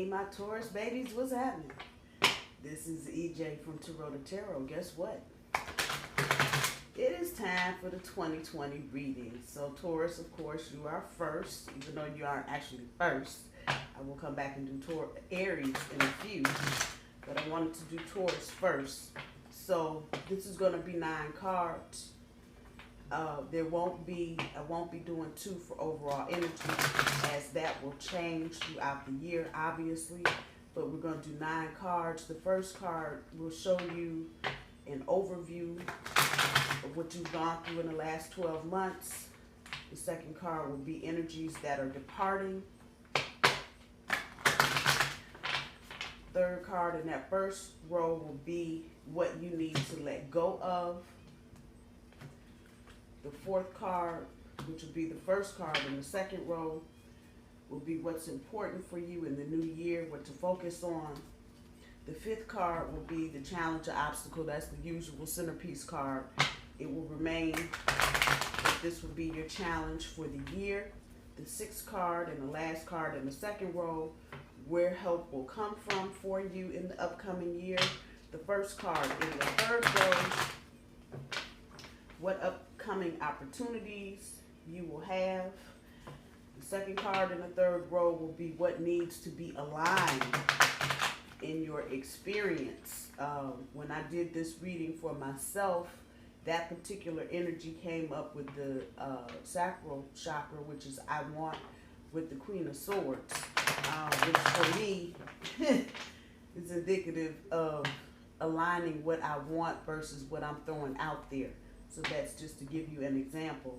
my Taurus babies, what's happening? This is EJ from Taurota Tarot. Guess what? It is time for the 2020 reading. So Taurus, of course, you are first, even though you aren't actually first. I will come back and do Aries in a few, but I wanted to do Taurus first. So this is going to be 9 cards. I won't be doing 2 for overall energy, as that will change throughout the year, obviously. But we're going to do 9 cards. The first card will show you an overview of what you've gone through in the last 12 months. The second card will be energies that are departing. Third card in that first row will be what you need to let go of. The fourth card, which will be the first card in the second row, will be what's important for you in the new year, what to focus on. The fifth card will be the challenge or obstacle. That's the usual centerpiece card. It will remain. This will be your challenge for the year. The sixth card and the last card in the second row, where help will come from for you in the upcoming year. The first card in the third row, what upcoming opportunities you will have. The second card in the third row will be what needs to be aligned in your experience. When I did this reading for myself, that particular energy came up with the sacral chakra, which is I want, with the Queen of Swords, which for me is indicative of aligning what I want versus what I'm throwing out there. So that's just to give you an example.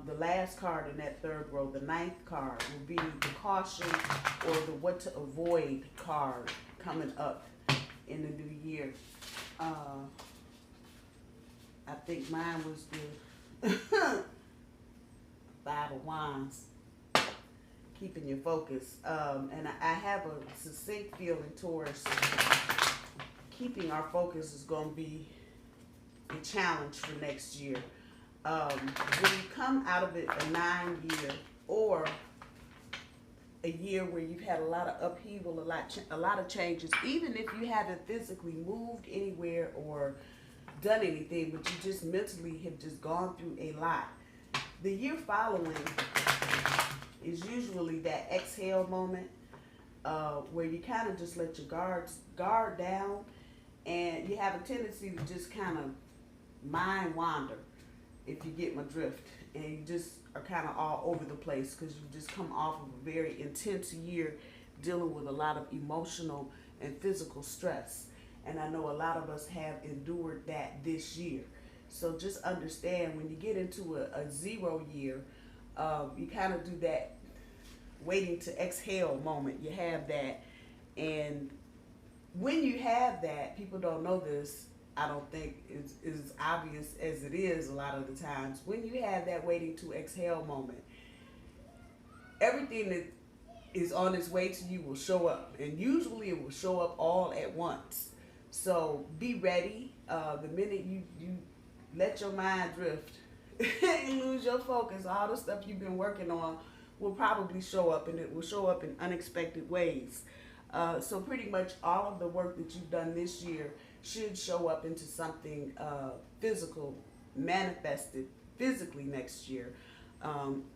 The last card in that third row, the 9th card, will be the caution or the what to avoid card coming up in the new year. I think mine was the 5 of Wands, keeping your focus. And I have a succinct feeling, Taurus, keeping our focus is going to be the challenge for next year. When you come out of it a 9-year or a year where you've had a lot of upheaval, a lot of changes, even if you haven't physically moved anywhere or done anything, but you just mentally have just gone through a lot, the year following is usually that exhale moment where you kind of just let your guard down, and you have a tendency to just kind of mind wander, if you get my drift, and you just are kind of all over the place because you just come off of a very intense year dealing with a lot of emotional and physical stress. And I know a lot of us have endured that this year. So just understand, when you get into a 0 year, you kind of do that waiting to exhale moment. You have that, and when you have that, people don't know this, I don't think it's as obvious as it is a lot of the times. When you have that waiting to exhale moment, everything that is on its way to you will show up, and usually it will show up all at once. So be ready. The minute you let your mind drift and lose your focus, all the stuff you've been working on will probably show up, and it will show up in unexpected ways. So pretty much all of the work that you've done this year should show up into something physical, manifested physically next year.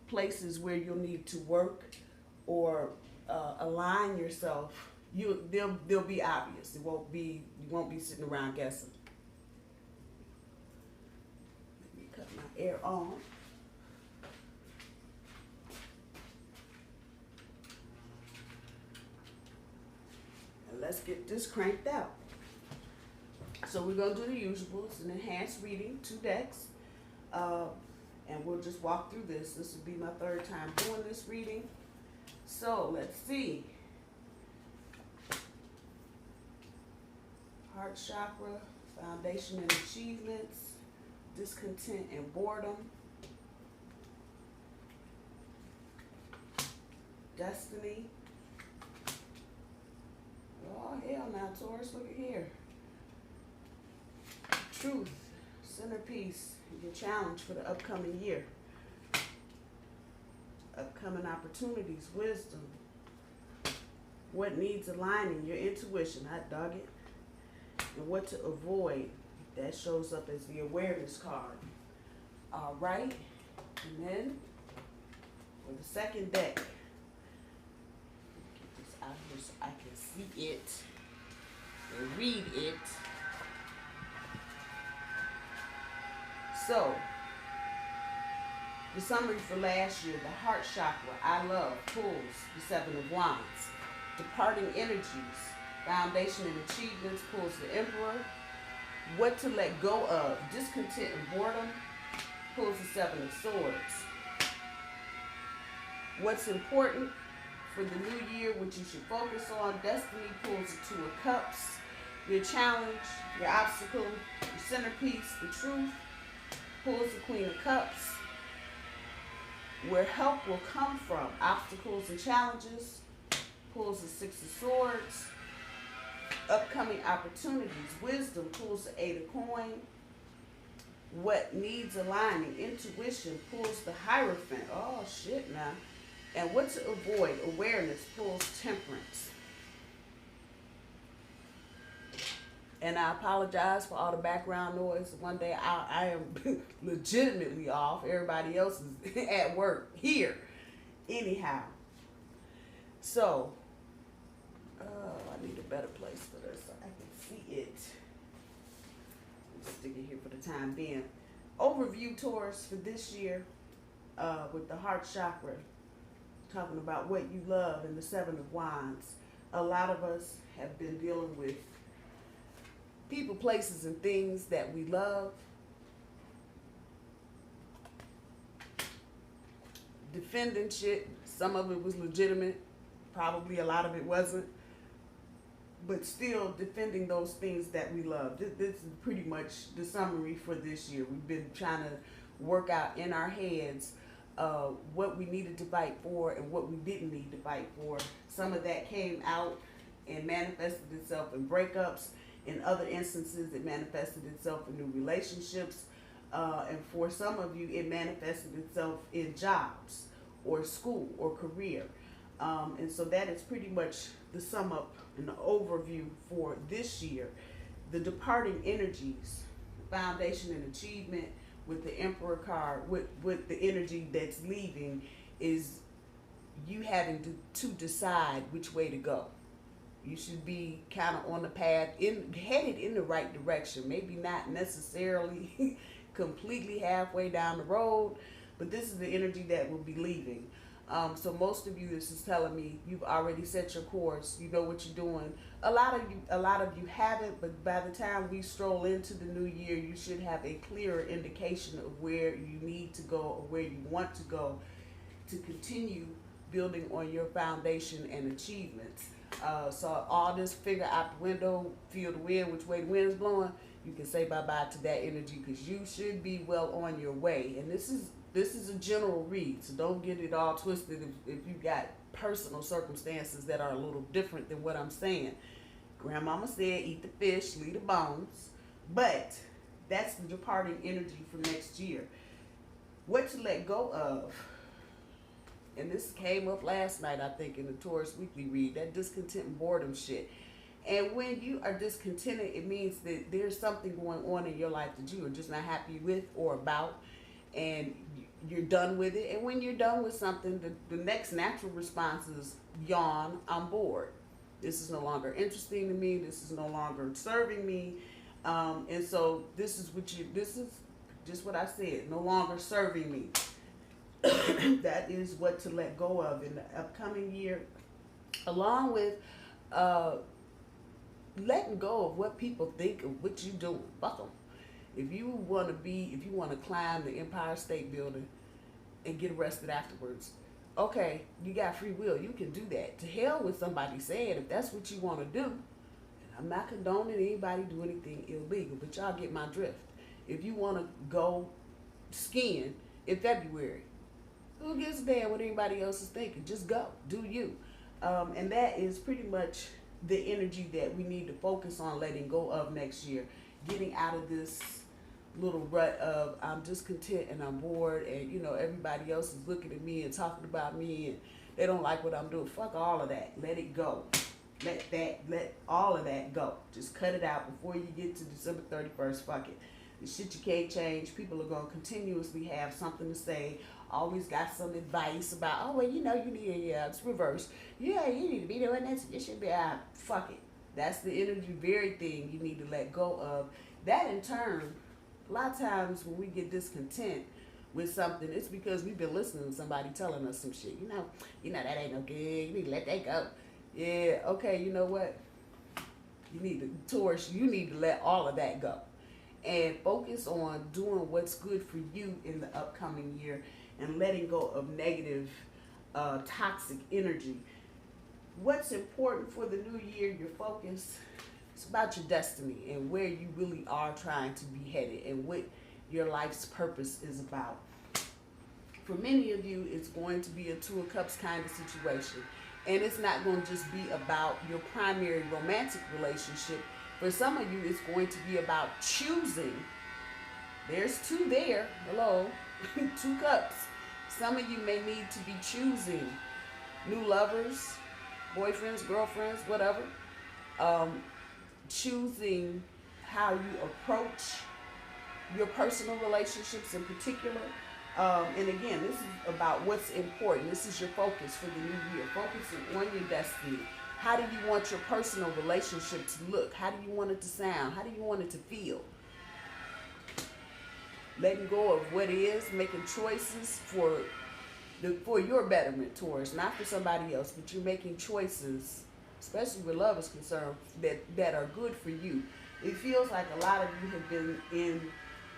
Places where you'll need to work or align yourself, they'll be obvious. You won't be sitting around guessing. Let me cut my air on. And let's get this cranked out. So we're going to do the usual. It's an enhanced reading, 2 decks. And we'll just walk through this. This will be my 3rd time doing this reading. So let's see. Heart chakra, foundation and achievements, discontent and boredom, destiny. Oh, hell now, Taurus, look at here. Truth, centerpiece, your challenge for the upcoming year. Upcoming opportunities, wisdom, what needs aligning, your intuition, hot dog it, and what to avoid. That shows up as the awareness card. All right, and then for the second deck, get this out here so I can see it and read it. So, the summary for last year, the heart chakra, I love, pulls the Seven of Wands. Departing energies, foundation and achievements, pulls the Emperor. What to let go of, discontent and boredom, pulls the Seven of Swords. What's important for the new year, what you should focus on, destiny, pulls the Two of Cups. Your challenge, your obstacle, your centerpiece, the truth, pulls the Queen of Cups. Where help will come from, obstacles and challenges, pulls the Six of Swords. Upcoming opportunities, wisdom, pulls the Eight of Coins. What needs aligning, intuition, pulls the Hierophant. Oh shit now. And what to avoid, awareness, pulls Temperance. And I apologize for all the background noise. One day I am legitimately off. Everybody else is at work here. Anyhow. So, I need a better place for this so I can see it. Let's stick it here for the time being. Overview, Taurus, for this year with the heart chakra. Talking about what you love and the Seven of Wands. A lot of us have been dealing with people, places, and things that we love. Defending shit. Some of it was legitimate. Probably a lot of it wasn't. But still defending those things that we love. This is pretty much the summary for this year. We've been trying to work out in our heads what we needed to fight for and what we didn't need to fight for. Some of that came out and manifested itself in breakups. In other instances, it manifested itself in new relationships. And for some of you, it manifested itself in jobs or school or career. And so that is pretty much the sum up and the overview for this year. The departing energies, foundation and achievement with the Emperor card, with the energy that's leaving is you having to decide which way to go. You should be kind of on the path, headed in the right direction. Maybe not necessarily completely halfway down the road, but this is the energy that will be leaving. So most of you, this is telling me you've already set your course. You know what you're doing. A lot of you haven't, but by the time we stroll into the new year, you should have a clearer indication of where you need to go or where you want to go to continue building on your foundation and achievements. So all this figure out the window, feel the wind, which way the wind is blowing, you can say bye-bye to that energy because you should be well on your way. And this is a general read, so don't get it all twisted if you got personal circumstances that are a little different than what I'm saying. Grandmama said eat the fish, leave the bones. But that's the departing energy for next year. What to let go of. And this came up last night, I think, in the Taurus Weekly read, that discontent and boredom shit. And when you are discontented, it means that there's something going on in your life that you are just not happy with or about, and you're done with it. And when you're done with something, the next natural response is yawn, I'm bored. This is no longer interesting to me. This is no longer serving me. And so this is just what I said, no longer serving me. That is what to let go of in the upcoming year, along with letting go of what people think of what you're doing. Fuck them. If you want to climb the Empire State Building and get arrested afterwards, okay, you got free will. You can do that. To hell with somebody saying if that's what you want to do. And I'm not condoning anybody do anything illegal, but y'all get my drift. If you want to go skiing in February, who gives a damn what anybody else is thinking? Just go. Do you. And that is pretty much the energy that we need to focus on letting go of next year. Getting out of this little rut of I'm discontent and I'm bored and everybody else is looking at me and talking about me and they don't like what I'm doing. Fuck all of that. Let it go. Let all of that go. Just cut it out before you get to December 31st. Fuck it. The shit you can't change. People are going to continuously have something to say. Always got some advice about, oh, well, you know, you need to, it's reverse. Yeah, you need to be doing this. You should be, fuck it. That's the energy very thing you need to let go of. That in turn, a lot of times when we get discontent with something, it's because we've been listening to somebody telling us some shit. You know, that ain't no good. You need to let that go. Yeah, okay, you know what? You need to, Taurus, you need to let all of that go. And focus on doing what's good for you in the upcoming year and letting go of negative, toxic energy. What's important for the new year, your focus, it's about your destiny and where you really are trying to be headed and what your life's purpose is about. For many of you, it's going to be a Two of Cups kind of situation. And it's not going to just be about your primary romantic relationship. For some of you, it's going to be about choosing. There's two there. Hello. 2 cups. Some of you may need to be choosing new lovers, boyfriends, girlfriends, whatever. Choosing how you approach your personal relationships in particular. And again, this is about what's important. This is your focus for the new year. Focusing on your destiny. How do you want your personal relationship to look? How do you want it to sound? How do you want it to feel? Letting go of what is, making choices for your betterment, Taurus, not for somebody else, but you're making choices, especially where love is concerned, that are good for you. It feels like a lot of you have been in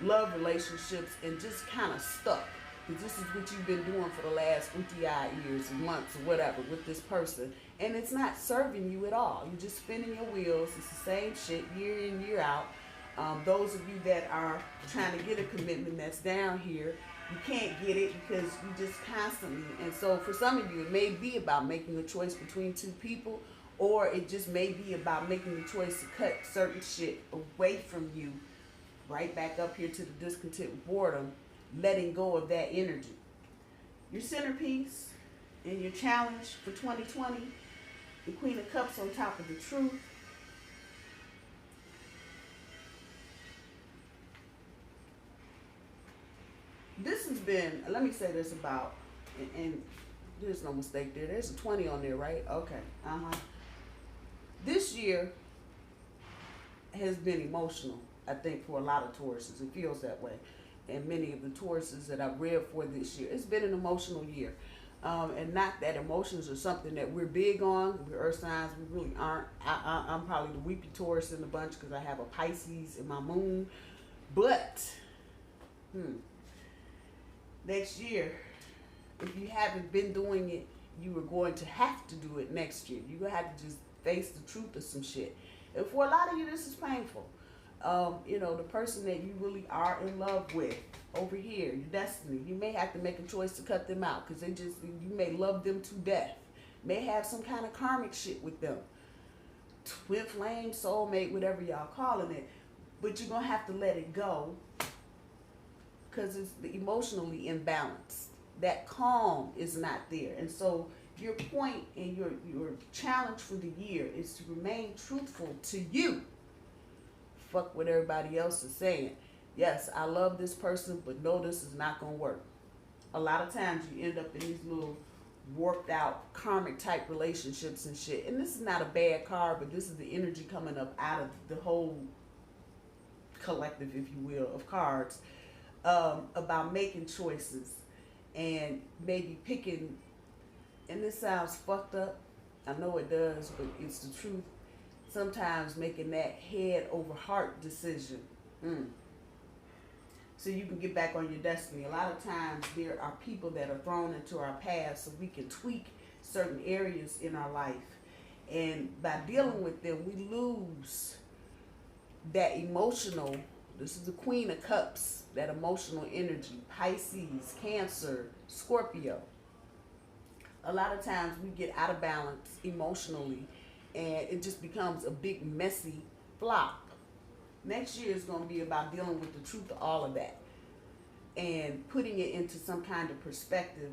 love relationships and just kind of stuck. Because this is what you've been doing for the last 50 years, months, or whatever, with this person. And it's not serving you at all. You're just spinning your wheels. It's the same shit year in, year out. Those of you that are trying to get a commitment that's down here, you can't get it because you just constantly. And so for some of you, it may be about making a choice between 2 people, or it just may be about making the choice to cut certain shit away from you, right back up here to the discontent with boredom, letting go of that energy. Your centerpiece and your challenge for 2020, the Queen of Cups on top of the Truth. This has been, let me say this about, and there's no mistake there. There's a 20 on there, right? Okay. This year has been emotional, I think, for a lot of Tauruses. It feels that way. And many of the Tauruses that I've read for this year, it's been an emotional year. And not that emotions are something that we're big on. We're earth signs, we really aren't. I'm probably the weepy Taurus in the bunch because I have a Pisces in my moon. But, next year, if you haven't been doing it, you are going to have to do it next year. You're going to have to just face the truth of some shit. And for a lot of you, this is painful. The person that you really are in love with over here, your destiny, you may have to make a choice to cut them out because you may love them to death. May have some kind of karmic shit with them. Twin flame, soulmate, whatever y'all calling it. But you're going to have to let it go because it's emotionally imbalanced. That calm is not there. And so your point and your challenge for the year is to remain truthful to you. Fuck what everybody else is saying. Yes, I love this person, but no, this is not going to work. A lot of times you end up in these little warped out karmic type relationships and shit. And this is not a bad card, but this is the energy coming up out of the whole collective, if you will, of cards, about making choices and maybe picking, and this sounds fucked up, I know it does, but it's the truth. Sometimes making that head over heart decision. So you can get back on your destiny. A lot of times there are people that are thrown into our path so we can tweak certain areas in our life. And by dealing with them, we lose that emotional, this is the Queen of Cups, that emotional energy. Pisces, Cancer, Scorpio. A lot of times we get out of balance emotionally and it just becomes a big messy flop. Next year is going to be about dealing with the truth of all of that and putting it into some kind of perspective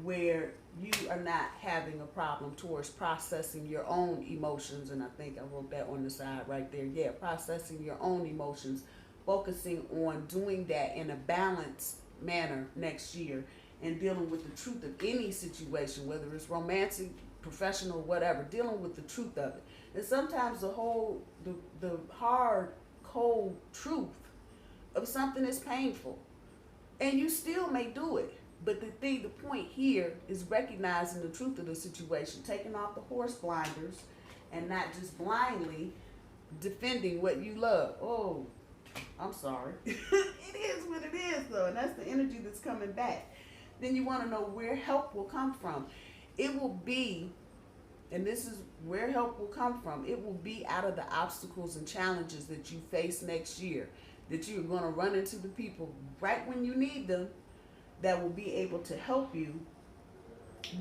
where you are not having a problem towards processing your own emotions. And I think I wrote that on the side right there. Yeah, processing your own emotions, focusing on doing that in a balanced manner next year, and dealing with the truth of any situation, whether it's romantic, professional, whatever, dealing with the truth of it. And sometimes the hard, cold truth of something is painful, and you still may do it. But the point here is recognizing the truth of the situation, taking off the horse blinders, and not just blindly defending what you love. Oh, I'm sorry. It is what it is, though, and that's the energy that's coming back. Then you want to know where help will come from. It will be, and this is where help will come from, it will be out of the obstacles and challenges that you face next year, that you're going to run into the people right when you need them that will be able to help you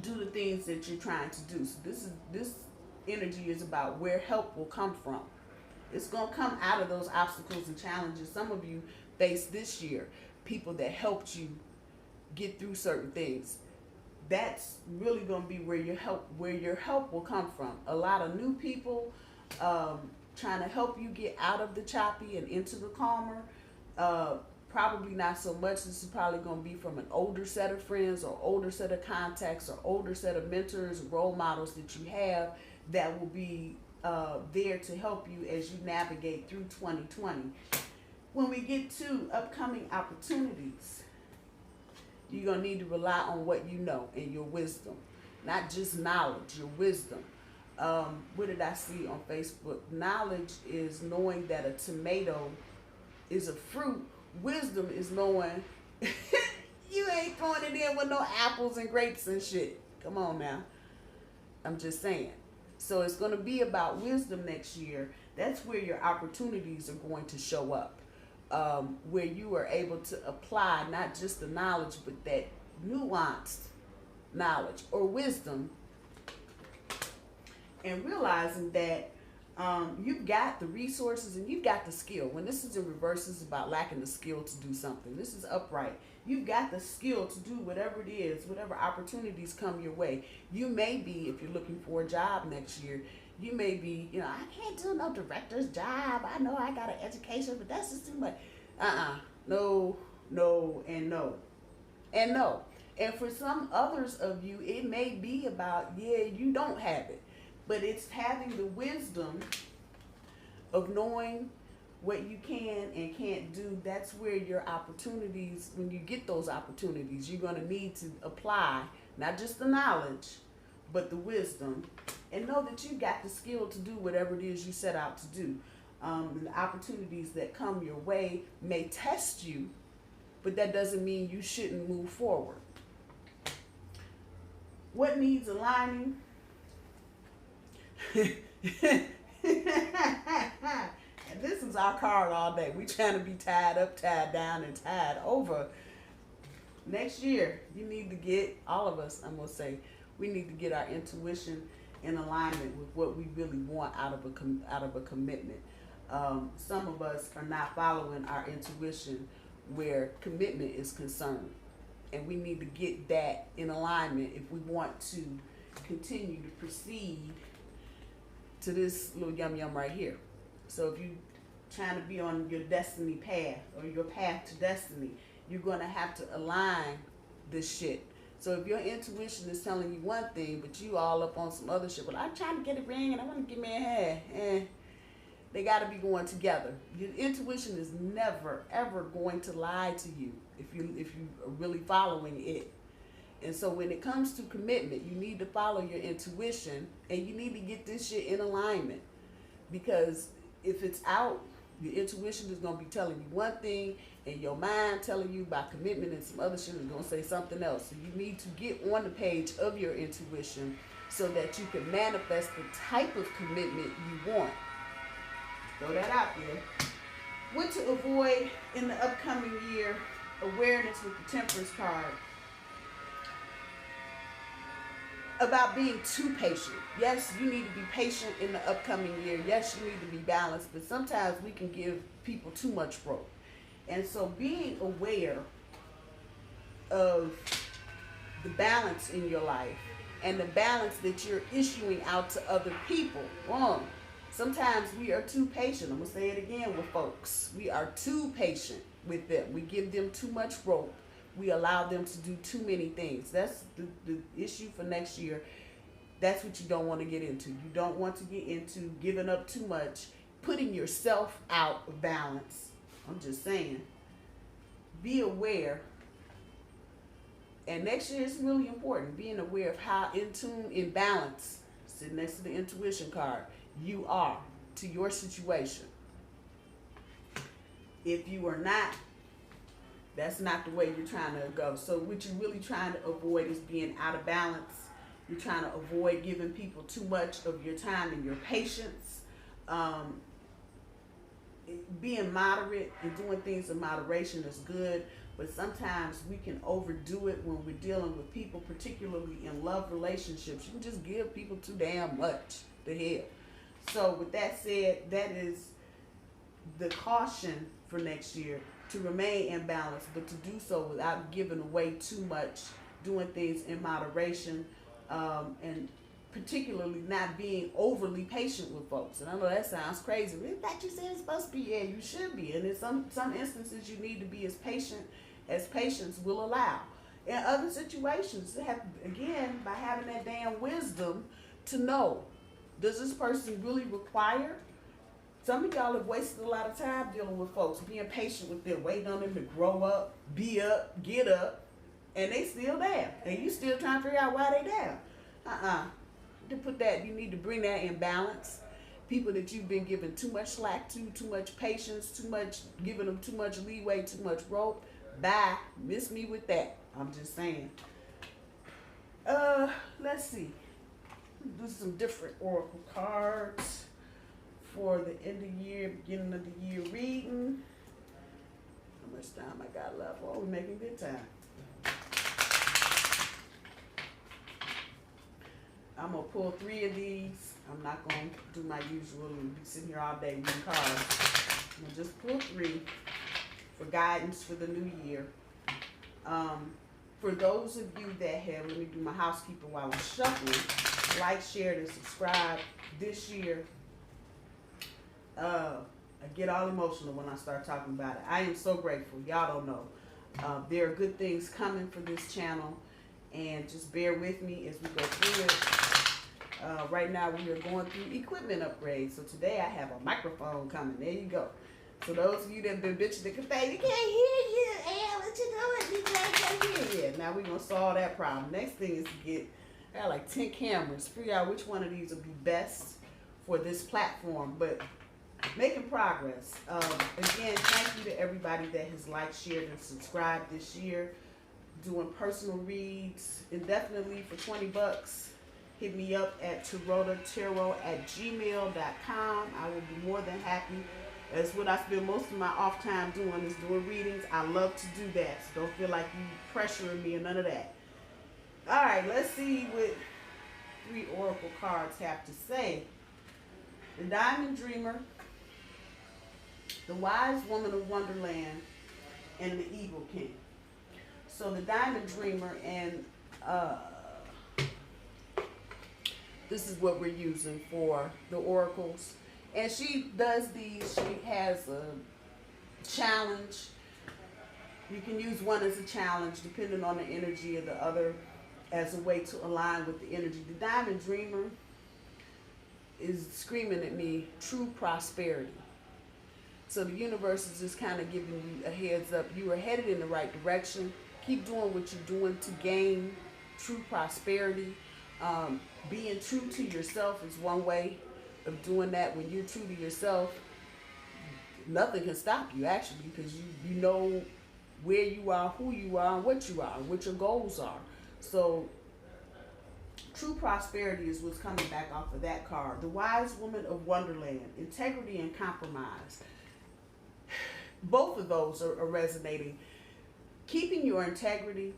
do the things that you're trying to do. So this energy is about where help will come from. It's going to come out of those obstacles and challenges some of you faced this year, people that helped you get through certain things. That's really going to be where your help will come from. A lot of new people trying to help you get out of the choppy and into the calmer. Probably not so much. This is probably going to be from an older set of friends or older set of contacts or older set of mentors, role models that you have that will be there to help you as you navigate through 2020. When we get to upcoming opportunities, you're going to need to rely on what you know and your wisdom. Not just knowledge, your wisdom. What did I see on Facebook? Knowledge is knowing that a tomato is a fruit. Wisdom is knowing you ain't throwing it in with no apples and grapes and shit. Come on now. I'm just saying. So it's going to be about wisdom next year. That's where your opportunities are going to show up. Where you are able to apply not just the knowledge, but that nuanced knowledge or wisdom, and realizing that you've got the resources and you've got the skill. When this is in reverse, it's about lacking the skill to do something. This is upright. You've got the skill to do whatever it is, whatever opportunities come your way. You may be, if you're looking for a job next year, you may be, I can't do no director's job. I know I got an education, but that's just too much. No, and no. And no. And for some others of you, it may be about, you don't have it. But it's having the wisdom of knowing what you can and can't do. That's where your opportunities, when you get those opportunities, you're going to need to apply not just the knowledge, but the wisdom, and know that you've got the skill to do whatever it is you set out to do. The opportunities that come your way may test you, but that doesn't mean you shouldn't move forward. What needs aligning? And this is our card all day. We trying to be tied up, tied down, and tied over. Next year, you need to get, all of us, I'm going to say, we need to get our intuition in alignment with what we really want out of a commitment. Some of us are not following our intuition where commitment is concerned. And we need to get that in alignment if we want to continue to proceed to this little yum right here. So if you're trying to be on your destiny path or your path to destiny, you're going to have to align this shit. So if your intuition is telling you one thing, but you all up on some other shit, well, I'm trying to get a ring and I want to give me a hair. They got to be going together. Your intuition is never, ever going to lie to you if you are really following it. And so when it comes to commitment, you need to follow your intuition and you need to get this shit in alignment. Because if it's out, your intuition is going to be telling you one thing and your mind telling you about commitment and some other shit is going to say something else. So you need to get on the page of your intuition so that you can manifest the type of commitment you want. Throw that out there. What to avoid in the upcoming year? Awareness with the Temperance card. About being too patient. Yes, you need to be patient in the upcoming year. Yes, you need to be balanced, but sometimes we can give people too much rope. And so being aware of the balance in your life and the balance that you're issuing out to other people. Wrong. Sometimes we are too patient. I'm going to say it again with folks. We are too patient with them. We give them too much rope. We allow them to do too many things. That's the issue for next year. That's what you don't want to get into. You don't want to get into giving up too much, putting yourself out of balance. I'm just saying. Be aware. And next year is really important. Being aware of how in tune, in balance, sitting next to the intuition card, you are to your situation. If you are not, that's not the way you're trying to go. So what you're really trying to avoid is being out of balance. You're trying to avoid giving people too much of your time and your patience. Being moderate and doing things in moderation is good, but sometimes we can overdo it when we're dealing with people, particularly in love relationships. You can just give people too damn much. The hell. So with that said, that is the caution for next year, to remain in balance, but to do so without giving away too much, doing things in moderation, and particularly not being overly patient with folks. And I know that sounds crazy. In fact, you said it's supposed to be, yeah, you should be. And in some instances, you need to be as patient as patience will allow. In other situations, again, by having that damn wisdom to know, does this person really require? Some of y'all have wasted a lot of time dealing with folks, being patient with them, waiting on them to grow up, be up, get up, and they still there. And you still trying to figure out why they there. To put that, you need to bring that in balance. People that you've been giving too much slack to, too much patience, too much, giving them too much leeway, too much rope. Bye. Miss me with that. I'm just saying. Let's see. Do some different oracle cards for the end of the year, beginning of the year reading. How much time I got left? Oh, we're making good time. I'm going to pull 3 of these. I'm not going to do my usual and be sitting here all day reading cards. I'm going to just pull 3 for guidance for the new year. For those of you that have, let me do my housekeeping while I'm shuffling, like, share, and subscribe. This year, I get all emotional when I start talking about it. I am so grateful. Y'all don't know. There are good things coming for this channel, and just bear with me as we go through it. Right now, we are going through equipment upgrades. So today, I have a microphone coming. There you go. So those of you that have been bitching to Cafe, you can't hear you. Hey, what you doing? You can't hear you. Now we're going to solve that problem. Next thing is to get, I got like 10 cameras. Figure out which one of these will be best for this platform. But making progress. Again, thank you to everybody that has liked, shared, and subscribed this year. Doing personal reads indefinitely for $20. Hit me up at tarotataro@gmail.com. I will be more than happy. That's what I spend most of my off time doing, is doing readings. I love to do that. So don't feel like you pressuring me or none of that. All right, let's see what 3 oracle cards have to say. The Diamond Dreamer, the Wise Woman of Wonderland, and the Eagle King. So the Diamond Dreamer, and this is what we're using for the oracles. And she does these, she has a challenge. You can use one as a challenge depending on the energy of the other as a way to align with the energy. The Diamond Dreamer is screaming at me, true prosperity. So the universe is just kind of giving you a heads up. You are headed in the right direction. Keep doing what you're doing to gain true prosperity. Being true to yourself is one way of doing that. When you're true to yourself, nothing can stop you, actually, because you know where you are, who you are, and what you are, and what your goals are. So true prosperity is what's coming back off of that card. The Wise Woman of Wonderland, integrity and compromise. Both of those are resonating. Keeping your integrity,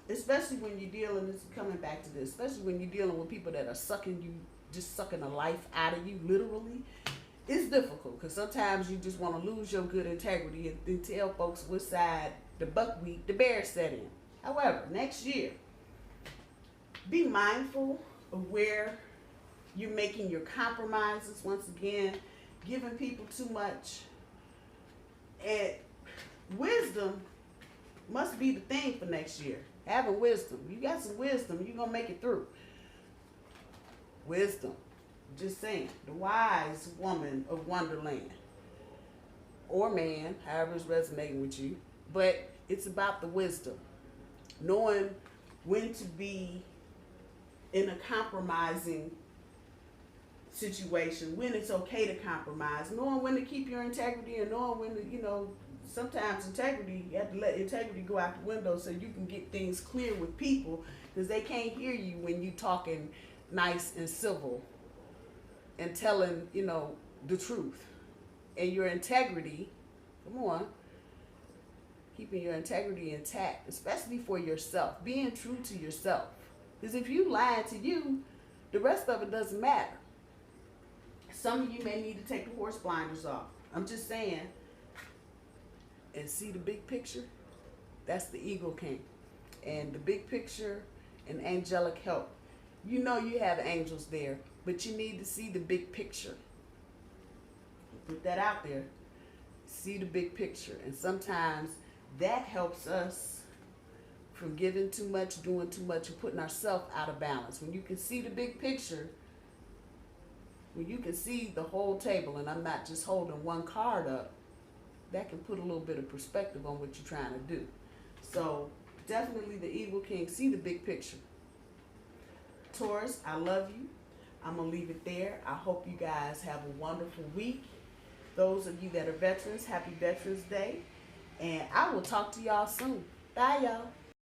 especially when you're dealing, this is coming back to this, especially when you're dealing with people that are sucking you, just sucking the life out of you, literally, it's difficult, because sometimes you just want to lose your good integrity and tell folks which side the buckwheat, the bear set in. However, next year, be mindful of where you're making your compromises. Once again, giving people too much. And wisdom must be the thing for next year. Having wisdom. You got some wisdom, you're going to make it through. Wisdom. Just saying. The wise woman of Wonderland. Or man, however it's resonating with you. But it's about the wisdom. Knowing when to be in a compromising situation, when it's okay to compromise, knowing when to keep your integrity, and knowing when to, you know, sometimes integrity, you have to let integrity go out the window so you can get things clear with people, because they can't hear you when you talking nice and civil and telling, you know, the truth. And your integrity, come on, keeping your integrity intact, especially for yourself, being true to yourself. Because if you lie to you, the rest of it doesn't matter. Some of you may need to take the horse blinders off. I'm just saying. And see the big picture? That's the Eagle King. And the big picture and angelic help. You know you have angels there, but you need to see the big picture. Put that out there. See the big picture. And sometimes that helps us from giving too much, doing too much, and putting ourselves out of balance. When you can see the big picture, when you can see the whole table, and I'm not just holding one card up, that can put a little bit of perspective on what you're trying to do. So definitely the Eagle King, see the big picture. Taurus, I love you. I'm going to leave it there. I hope you guys have a wonderful week. Those of you that are veterans, happy Veterans Day. And I will talk to y'all soon. Bye, y'all.